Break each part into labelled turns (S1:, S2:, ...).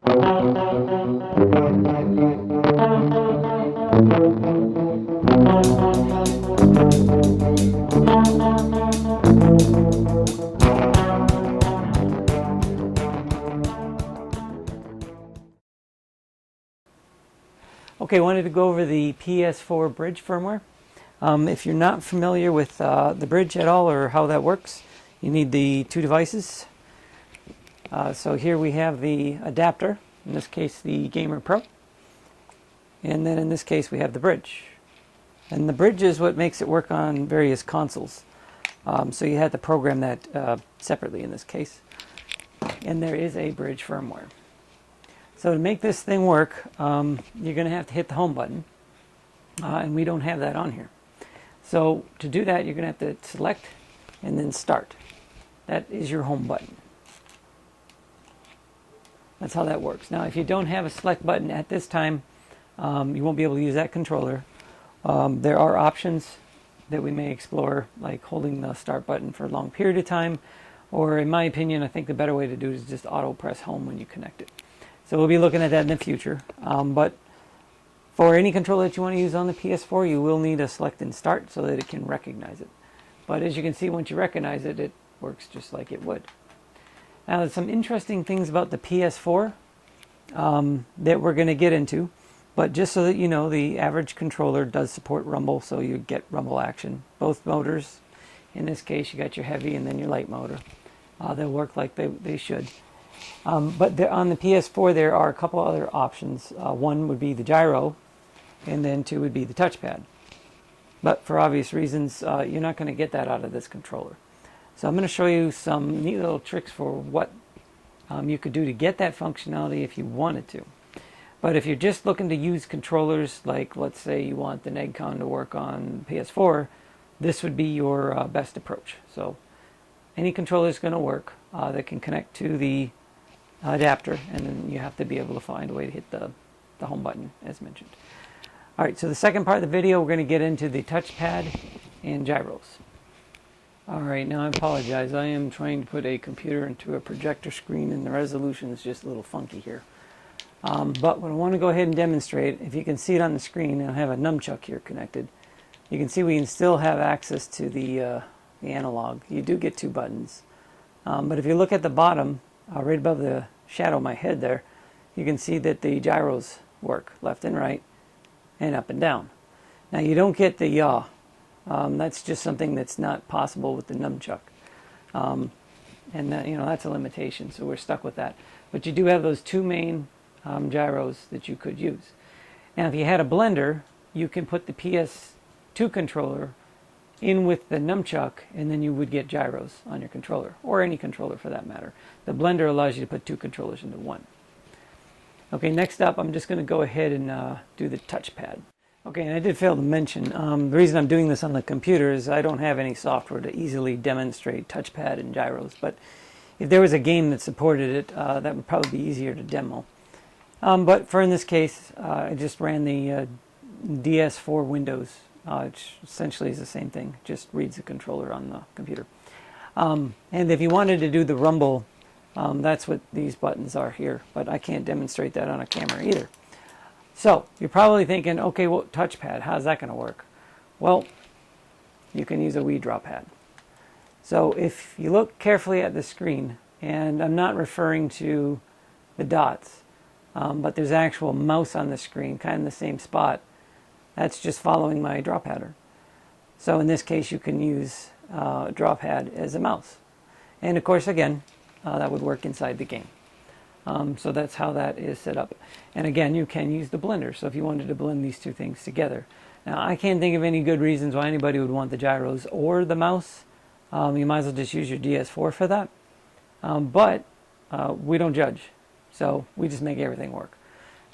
S1: Okay, I wanted to go over the PS4 Bridge firmware. If you're not familiar with the bridge at all or how that works, you need the two devices. So here we have the adapter, in this case the Gamer Pro, and then in this case we have the bridge. And the bridge is what makes it work on various consoles. So you had to program that separately in this case. And there is a bridge firmware. So to make this thing work, you're going to have to hit the home button, and we don't have that on here. So to do that, you're going to have to select and then start. That is your home button. That's how that works. Now, if you don't have a select button at this time, you won't be able to use that controller. There are options that we may explore, like holding the start button for a long period of time, or in my opinion, I think the better way to do it is just auto press home when you connect it. So we'll be looking at that in the future. But for any controller that you want to use on the PS4, you will need a select and start so that it can recognize it. But as you can see, once you recognize it, it works just like it would. Now, there's some interesting things about the PS4 that we're going to get into. But just so that you know, the average controller does support rumble, so you get rumble action. Both motors, in this case, you got your heavy and then your light motor. They'll work like they should. But on the PS4, there are a couple other options. One would be the gyro, and then two would be the touchpad. But for obvious reasons, you're not going to get that out of this controller. So I'm going to show you some neat little tricks for what you could do to get that functionality if you wanted to. But if you're just looking to use controllers, like let's say you want the NegCon to work on PS4, this would be your best approach. So any controller is going to work that can connect to the adapter, and then you have to be able to find a way to hit the home button as mentioned. Alright, so the second part of the video, we're going to get into the touchpad and gyros. Alright, now I apologize. I am trying to put a computer into a projector screen and the resolution is just a little funky here. But what I want to go ahead and demonstrate, if you can see it on the screen, and I have a nunchuck here connected, you can see we can still have access to the analog. You do get two buttons. But if you look at the bottom, right above the shadow of my head there, you can see that the gyros work left and right and up and down. Now you don't get the yaw. That's just something that's not possible with the nunchuck. And that, that's a limitation, so we're stuck with that. But you do have those two main gyros that you could use. Now if you had a blender, you can put the PS2 controller in with the nunchuck, and then you would get gyros on your controller, or any controller for that matter. The blender allows you to put two controllers into one. Okay, next up, I'm just going to go ahead and do the touchpad. Okay, and I did fail to mention, the reason I'm doing this on the computer is I don't have any software to easily demonstrate touchpad and gyros, but if there was a game that supported it, that would probably be easier to demo. But for in this case, I just ran the DS4 Windows, which essentially is the same thing, just reads the controller on the computer. And if you wanted to do the rumble, that's what these buttons are here, but I can't demonstrate that on a camera either. So you're probably thinking, okay, well, touchpad, how's that going to work? Well, you can use a Wii draw pad. So if you look carefully at the screen, and I'm not referring to the dots, but there's actual mouse on the screen, kind of in the same spot. That's just following my draw pattern. So in this case, you can use a draw pad as a mouse. And of course, again, that would work inside the game. So that's how that is set up. And again, you can use the blender. So if you wanted to blend these two things together. Now, I can't think of any good reasons why anybody would want the gyros or the mouse. You might as well just use your DS4 for that. But we don't judge. So we just make everything work.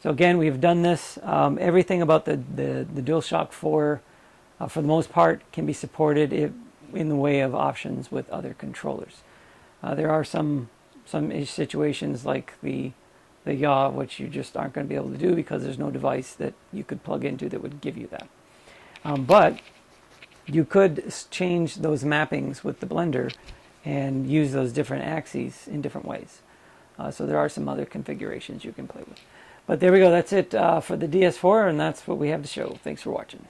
S1: So again, we've done this. Everything about the DualShock 4, for the most part, can be supported in the way of options with other controllers. There are some situations like the yaw, which you just aren't going to be able to do because there's no device that you could plug into that would give you that. But you could change those mappings with the blender and use those different axes in different ways. So there are some other configurations you can play with. But there we go. That's it for the DS4, and that's what we have to show. Thanks for watching.